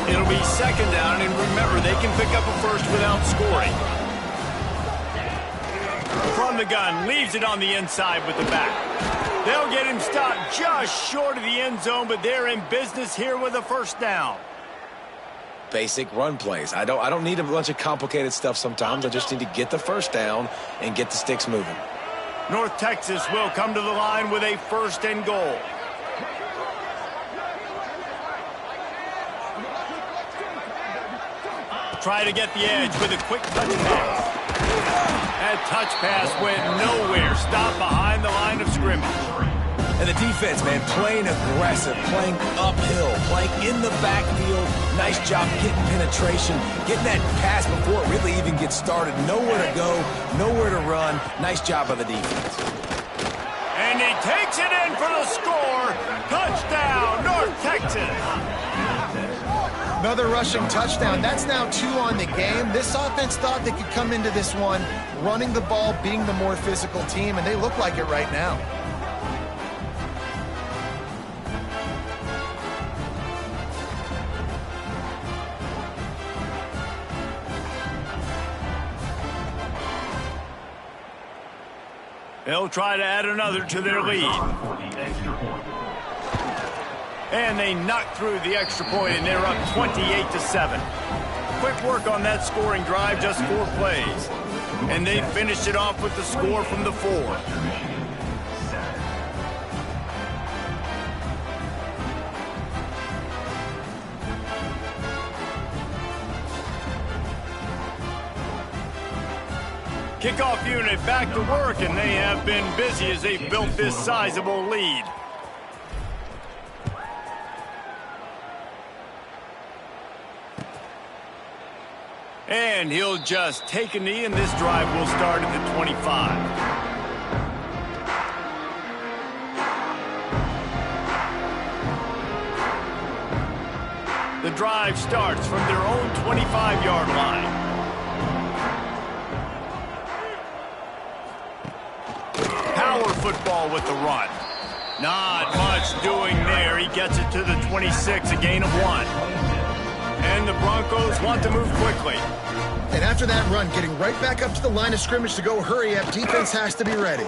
It'll be 2nd down, and remember, they can pick up a first without scoring. From the gun, leaves it on the inside with the back. They'll get him stopped just short of the end zone, but they're in business here with a 1st down. Basic run plays. I don't need a bunch of complicated stuff sometimes. I just need to get the 1st down and get the sticks moving. North Texas will come to the line with a 1st and goal. Try to get the edge with a quick touch pass. That touch pass went nowhere. Stopped behind the line of scrimmage. And the defense, man, playing aggressive, playing uphill, playing in the backfield. Nice job getting penetration, getting that pass before it really even gets started. Nowhere to go, nowhere to run. Nice job by the defense. And he takes it in for the score. Touchdown, North Texas. Another rushing touchdown. That's now 2 on the game. This offense thought they could come into this one running the ball, being the more physical team, and they look like it right now. They'll try to add another to their lead. And they knock through the extra point, and they're up 28-7. Quick work on that scoring drive, just 4 plays. And they finished it off with the score from the 4. Western Michigan, 7. Kickoff unit back to work, and they have been busy as they built this sizable lead. And he'll just take a knee, and this drive will start at the 25. The drive starts from their own 25-yard line. Power football with the run. Not much doing there. He gets it to the 26, a gain of 1. And the Broncos want to move quickly. And after that run, getting right back up to the line of scrimmage to go hurry up, defense has to be ready.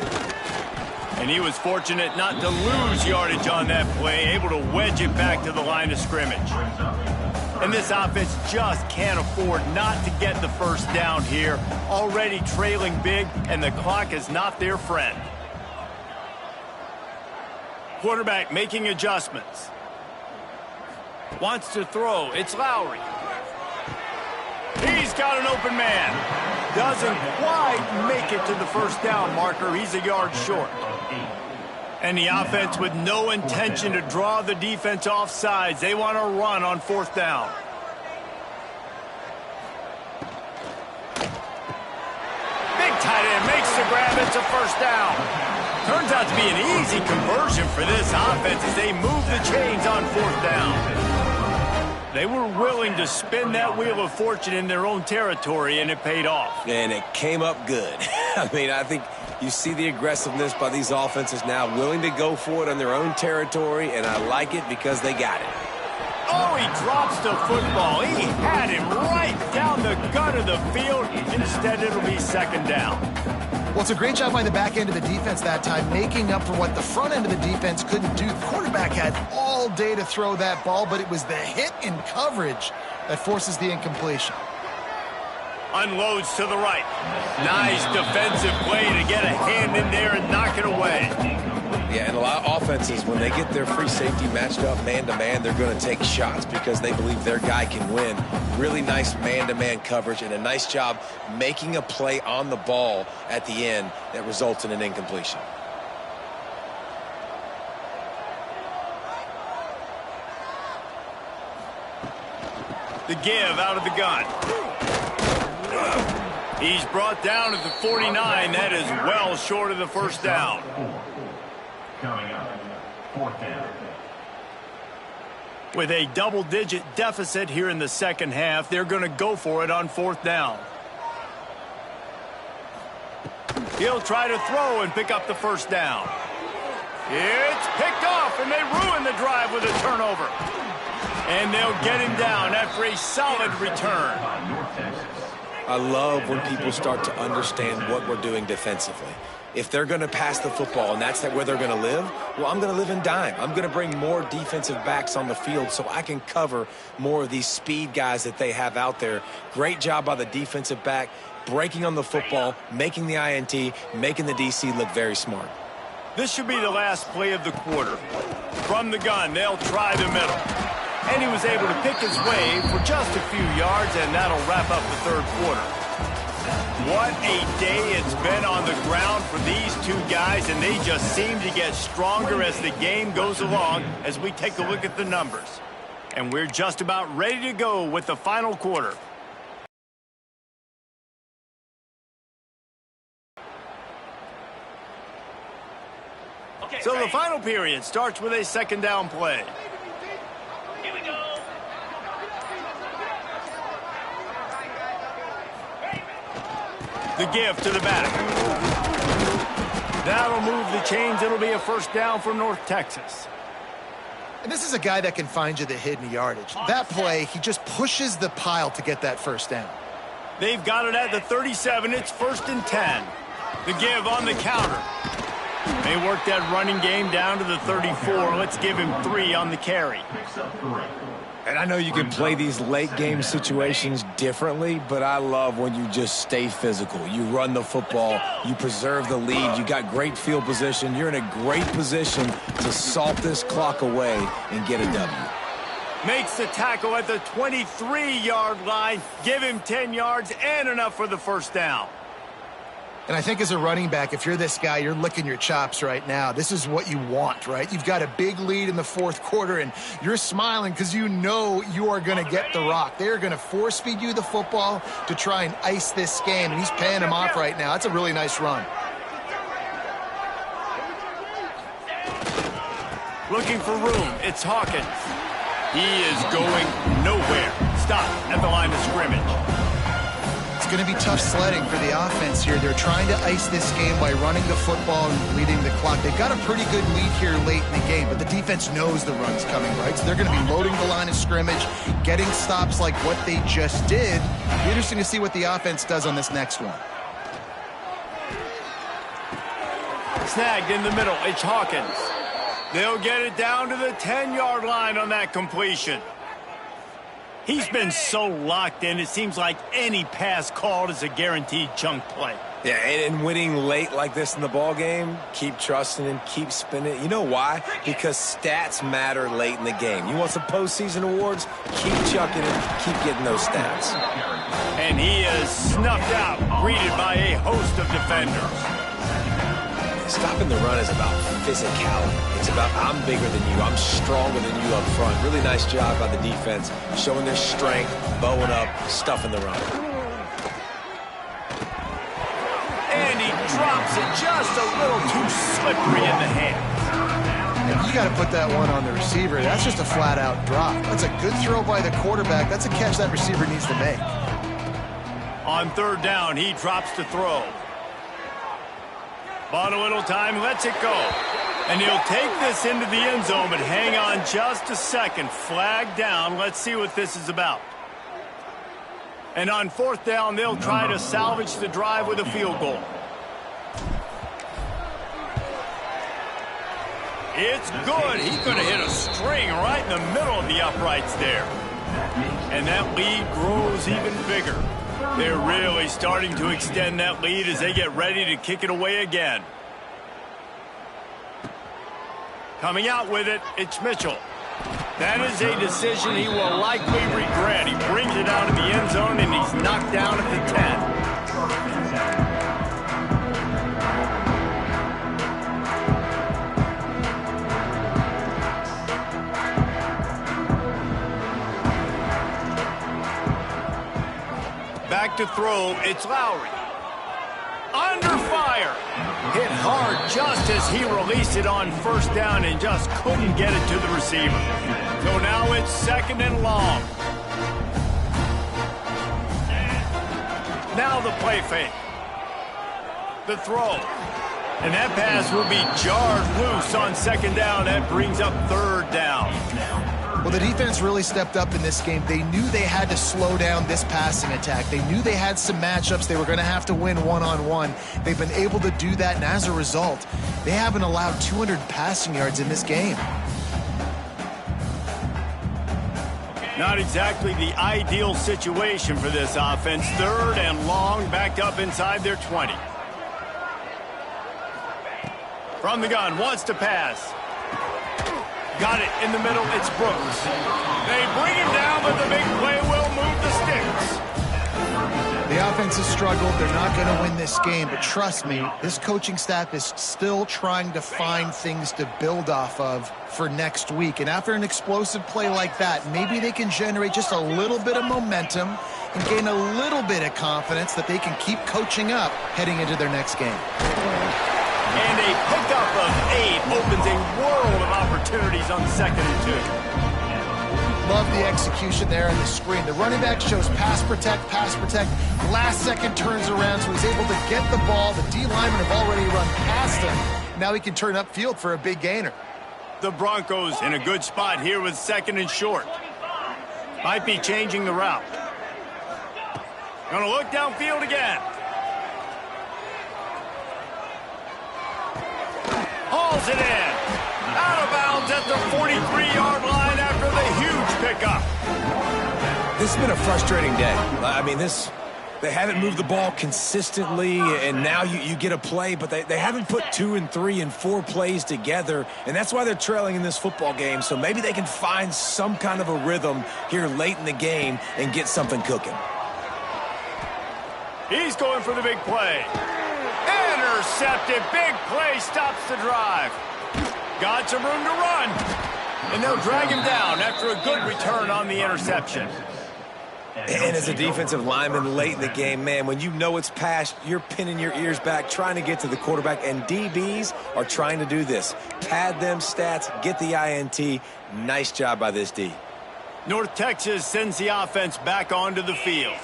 And he was fortunate not to lose yardage on that play, able to wedge it back to the line of scrimmage. And this offense just can't afford not to get the first down here. Already trailing big, and the clock is not their friend. Quarterback making adjustments. Wants to throw. It's Lowry. He's got an open man. Doesn't quite make it to the first down marker. He's a yard short. And the offense with no intention to draw the defense off sides. They want to run on 4th down. Big tight end makes the grab. It's a first down. Turns out to be an easy conversion for this offense as they move the chains on 4th down. They were willing to spin that wheel of fortune in their own territory, and it paid off. And it came up good. I mean, I think you see the aggressiveness by these offenses now, willing to go for it on their own territory, and I like it because they got it. Oh, he drops the football. He had him right down the gut of the field. Instead, it'll be 2nd down. Well, it's a great job by the back end of the defense that time, making up for what the front end of the defense couldn't do. The quarterback had all day to throw that ball, but it was the hit in coverage that forces the incompletion. Unloads to the right. Nice defensive play to get a hand in there and knock it away. Yeah, and a lot of offenses, when they get their free safety matched up man-to-man, they're going to take shots because they believe their guy can win. Really nice man-to-man coverage and a nice job making a play on the ball at the end that results in an incompletion. The give out of the gun. He's brought down at the 49. That is well short of the first down. Coming up, 4th down. With a double-digit deficit here in the second half, they're going to go for it on 4th down. He'll try to throw and pick up the first down. It's picked off, and they ruin the drive with a turnover. And they'll get him down after a solid return. I love when people start to understand what we're doing defensively. If they're going to pass the football and that's where they're going to live, well, I'm going to live in dime. I'm going to bring more defensive backs on the field so I can cover more of these speed guys that they have out there. Great job by the defensive back, breaking on the football, making the INT, making the DC look very smart. This should be the last play of the quarter. From the gun, they'll try the middle. And he was able to pick his way for just a few yards, and that'll wrap up the 3rd quarter. What a day it's been on the ground for these two guys, and they just seem to get stronger as the game goes along as we take a look at the numbers. And we're just about ready to go with the final quarter. So the final period starts with a 2nd down play. Here we go. The give to the back. That'll move the chains. It'll be a first down for North Texas. And this is a guy that can find you the hidden yardage. That play, he just pushes the pile to get that first down. They've got it at the 37. It's 1st and 10. The give on the counter. They work that running game down to the 34. Let's give him 3 on the carry. Picks up 3. And I know you can play these late game situations differently, but I love when you just stay physical. You run the football, you preserve the lead, you got great field position. You're in a great position to salt this clock away and get a W. Makes the tackle at the 23-yard line. Give him 10 yards and enough for the first down. And I think as a running back, if you're this guy, you're licking your chops right now. This is what you want, right? You've got a big lead in the fourth quarter, and you're smiling because you know you are going to get the rock. They're going to force feed you the football to try and ice this game, and he's paying him off right now. That's a really nice run. Looking for room. It's Hawkins. He is going nowhere. Stop at the line of scrimmage. It's going to be tough sledding for the offense here. They're trying to ice this game by running the football and bleeding the clock. They've got a pretty good lead here late in the game, but the defense knows the run's coming, right? So they're going to be loading the line of scrimmage, getting stops like what they just did. It'll be interesting to see what the offense does on this next one. Snagged in the middle. It's Hawkins. They'll get it down to the 10-yard line on that completion. He's been so locked in, it seems like any pass called is a guaranteed chunk play. Yeah, and winning late like this in the ball game, keep trusting him, keep spinning. You know why? Because stats matter late in the game. You want some postseason awards? Keep chucking it, keep getting those stats. And he is snuffed out, greeted by a host of defenders. Stopping the run is about physicality. It's about I'm bigger than you, I'm stronger than you up front. Really nice job by the defense, showing their strength, bowing up, stuffing the run. And he drops it just a little too slippery in the hands. You got to put that one on the receiver. That's just a flat-out drop. That's a good throw by the quarterback. That's a catch that receiver needs to make. On third down, he drops to throw. Bought a little time, lets it go. And he'll take this into the end zone, but hang on just a second. Flag down. Let's see what this is about. And on fourth down, they'll try to salvage the drive with a field goal. It's good. He's going to hit a string right in the middle of the uprights there. And that lead grows even bigger. They're really starting to extend that lead as they get ready to kick it away again. Coming out with it, it's Mitchell. That is a decision he will likely regret. He brings it out of the end zone, and he's knocked down at the 10. Back to throw, it's Lowry. Under fire. Hit hard just as he released it on first down and just couldn't get it to the receiver. So now it's second and long. Now the play fake. The throw. And that pass will be jarred loose on second down. That brings up third down. Well, the defense really stepped up in this game. They knew they had to slow down this passing attack. They knew they had some matchups they were going to have to win one-on-one. They've been able to do that, and as a result, they haven't allowed 200 passing yards in this game. Not exactly the ideal situation for this offense. Third and long, backed up inside their 20. From the gun, wants to pass. Got it in the middle, it's Brooks. They bring him down, but the big play will move the sticks. The offense has struggled. They're not going to win this game, but trust me, this coaching staff is still trying to find things to build off of for next week. And after an explosive play like that, maybe they can generate just a little bit of momentum and gain a little bit of confidence that they can keep coaching up heading into their next game. And a pickup of 8 opens a world of opportunities on second and 2. Love the execution there on the screen. The running back shows pass protect. Last second turns around, so he's able to get the ball. The D linemen have already run past him. Now he can turn upfield for a big gainer. The Broncos in a good spot here with second and short. Might be changing the route. Gonna look downfield again. Hauls it in. Out of bounds at the 43-yard line after the huge pickup. This has been a frustrating day. I mean, they haven't moved the ball consistently, and now you get a play, but they haven't put 2 and 3 and 4 plays together, and that's why they're trailing in this football game. So maybe they can find some kind of a rhythm here late in the game and get something cooking. He's going for the big play. Intercepted. Big play stops the drive. Got some room to run. And they'll drag him down after a good return on the interception. And as a defensive lineman late in the game, man, when you know it's past, you're pinning your ears back, trying to get to the quarterback, and DBs are trying to do this. Pad them stats, get the INT. Nice job by this D. North Texas sends the offense back onto the field.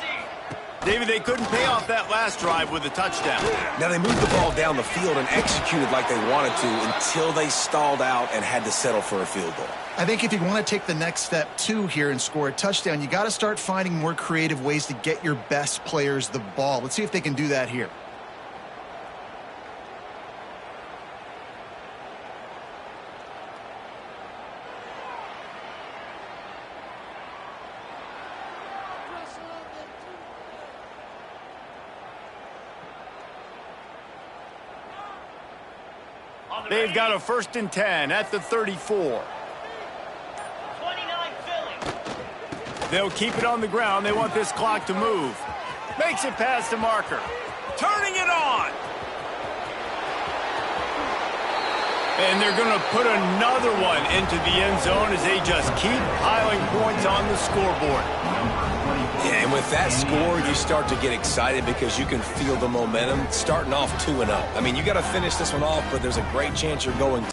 David, they couldn't pay off that last drive with a touchdown. Now, they moved the ball down the field and executed like they wanted to until they stalled out and had to settle for a field goal. I think if you want to take the next step, too, here and score a touchdown, you got to start finding more creative ways to get your best players the ball. Let's see if they can do that here. They've got a 1st and 10 at the 34. 29 Philly. They'll keep it on the ground. They want this clock to move. Makes it past the marker. Turning it on. And they're going to put another one into the end zone as they just keep piling points on the scoreboard. Yeah, and with that score, you start to get excited because you can feel the momentum starting off 2-0. I mean, you got to finish this one off, but there's a great chance you're going.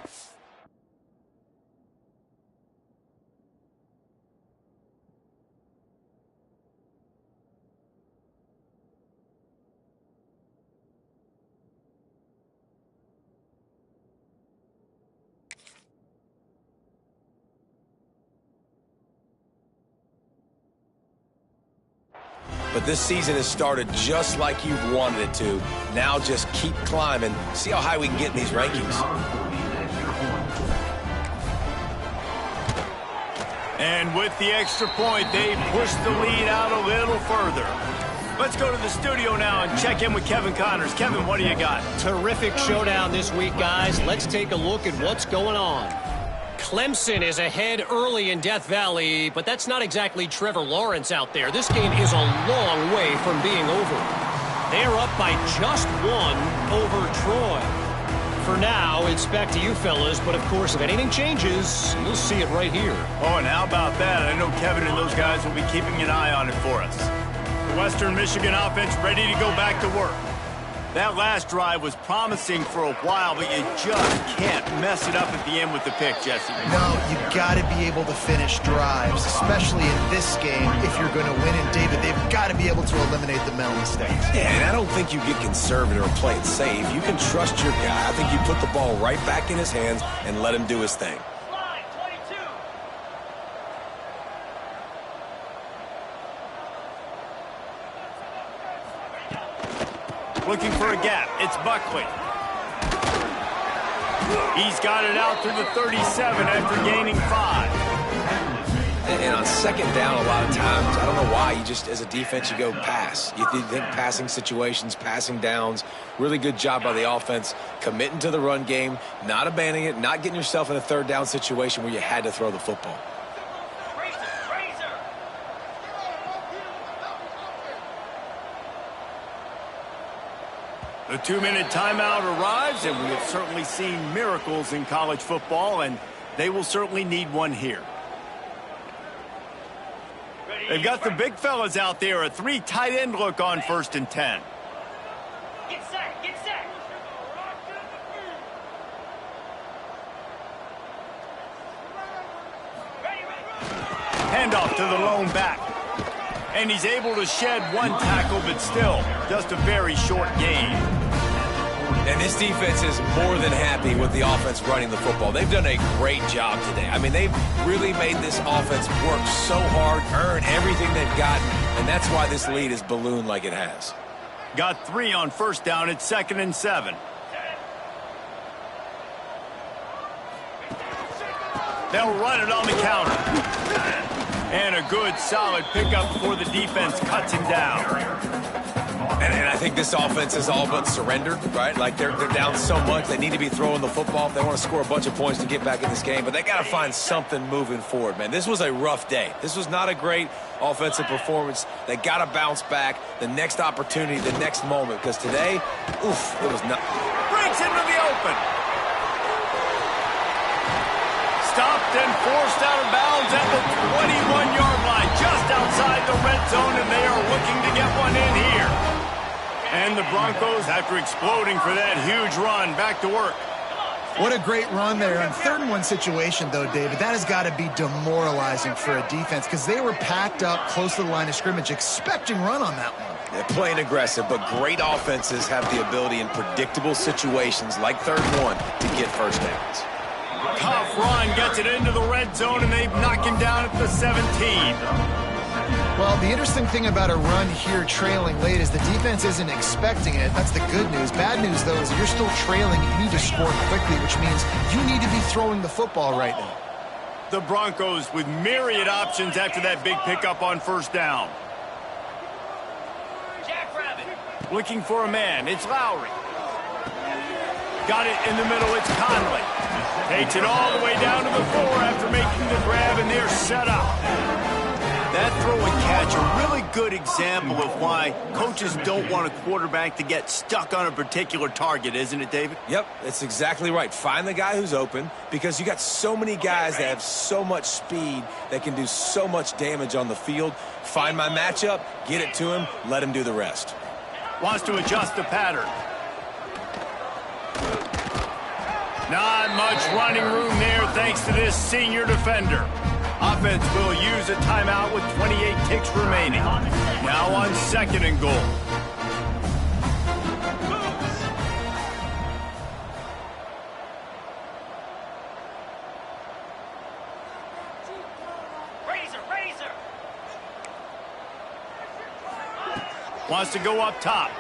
But this season has started just like you've wanted it to. Now just keep climbing. See how high we can get in these rankings. And with the extra point, they push the lead out a little further. Let's go to the studio now and check in with Kevin Connors. Kevin, what do you got? Terrific showdown this week, guys. Let's take a look at what's going on. Clemson is ahead early in Death Valley, but that's not exactly Trevor Lawrence out there. This game is a long way from being over. They're up by just 1 over Troy. For now, it's back to you fellas, but of course, if anything changes, you'll see it right here. Oh, and how about that? I know Kevin and those guys will be keeping an eye on it for us. The Western Michigan offense ready to go back to work. That last drive was promising for a while, but you just can't mess it up at the end with the pick, Jesse. No, you got to be able to finish drives, especially in this game if you're going to win. And, David, they've got to be able to eliminate the mental mistakes. Yeah, and I don't think you get conservative or play it safe. You can trust your guy. I think you put the ball right back in his hands and let him do his thing. Line 22. Looking for a gap. It's Buckley. He's got it out to the 37 after gaining 5. And on second down, a lot of times, I don't know why, you just, as a defense, you go pass. You think passing situations, passing downs. Really good job by the offense, committing to the run game, not abandoning it, not getting yourself in a 3rd down situation where you had to throw the football. The 2-minute timeout arrives, and we have certainly seen miracles in college football, and they will certainly need one here. They've got the big fellas out there, a 3 tight end look on 1st and 10. Get set, get set. Handoff to the lone back. And he's able to shed 1 tackle, but still just a very short gain. And this defense is more than happy with the offense running the football. They've done a great job today. I mean, they've really made this offense work so hard, earn everything they've gotten, and that's why this lead is ballooned like it has. Got 3 on 1st down at 2nd and 7. They'll run it on the counter. And a good, solid pickup before the defense cuts him down. And I think this offense is all but surrendered, right? Like they're down so much, they need to be throwing the football if they want to score a bunch of points to get back in this game. But they got to find something moving forward, man. This was a rough day. This was not a great offensive performance. They got to bounce back the next opportunity, the next moment. Because today, oof, it was not. Breaks into the open. Stopped and forced out of bounds at the 21-yard line, just outside the red zone, and they are looking to get one in here. And the Broncos, after exploding for that huge run, back to work. What a great run there. On 3rd and 1 situation, though, David, that has got to be demoralizing for a defense because they were packed up close to the line of scrimmage, expecting run on that one. They're playing aggressive, but great offenses have the ability in predictable situations like 3rd and 1 to get first downs. Tough run, gets it into the red zone, and they knock him down at the 17. Well, the interesting thing about a run here trailing late is the defense isn't expecting it. That's the good news. Bad news, though, is you're still trailing. You need to score quickly, which means you need to be throwing the football right now. The Broncos with myriad options after that big pickup on 1st down. Jackrabbit. Looking for a man. It's Lowry. Got it in the middle. It's Conley. Takes it all the way down to the 4 after making the grab, and they're set up. That throw and catch, a really good example of why coaches don't want a quarterback to get stuck on a particular target, isn't it, David? Yep, that's exactly right. Find the guy who's open because you got so many guys that have so much speed that can do so much damage on the field. Find my matchup, get it to him, let him do the rest. Wants to adjust the pattern. Not much running room there thanks to this senior defender. Offense will use a timeout with 28 ticks remaining. Now on 2nd and goal. Razor. Wants to go up top.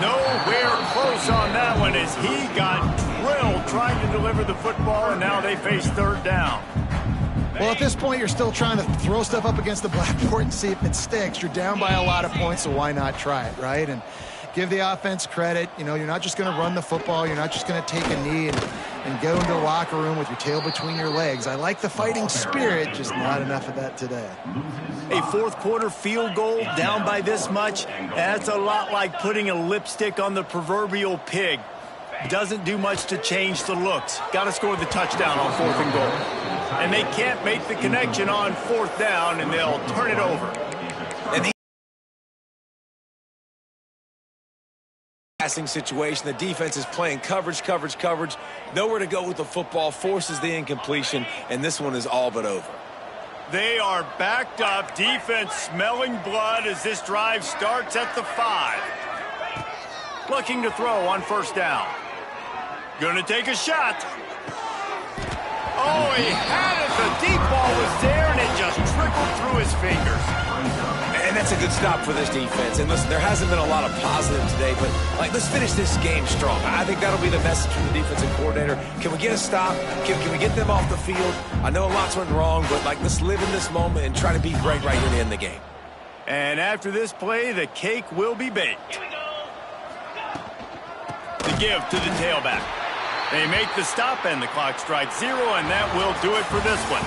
Nowhere close on that one as he got drilled trying to deliver the football, and now they face 3rd down. Well, at this point, you're still trying to throw stuff up against the blackboard and see if it sticks. You're down by a lot of points, so why not try it, right? And give the offense credit. You know, you're not just going to run the football. You're not just going to take a knee and go into the locker room with your tail between your legs. I like the fighting spirit, just not enough of that today. A 4th quarter field goal down by this much, that's a lot like putting a lipstick on the proverbial pig. Doesn't do much to change the looks. Got to score the touchdown on 4th and goal. And they can't make the connection on 4th down, and they'll turn it over. And passing situation, the defense is playing coverage. Nowhere to go with the football, forces the incompletion, and this one is all but over. They are backed up, defense smelling blood as this drive starts at the 5. Looking to throw on 1st down. Gonna take a shot. Oh, he had it. The deep ball was there, and it just trickled through his fingers. And that's a good stop for this defense. And listen, there hasn't been a lot of positive today, but let's finish this game strong. I think that'll be the message from the defensive coordinator. Can we get a stop? Can we get them off the field? I know lots went wrong, but let's live in this moment and try to be great right here to end the game. And after this play, the cake will be baked. Here we go. The give to the tailback. They make the stop, and the clock strikes 0, and that will do it for this one.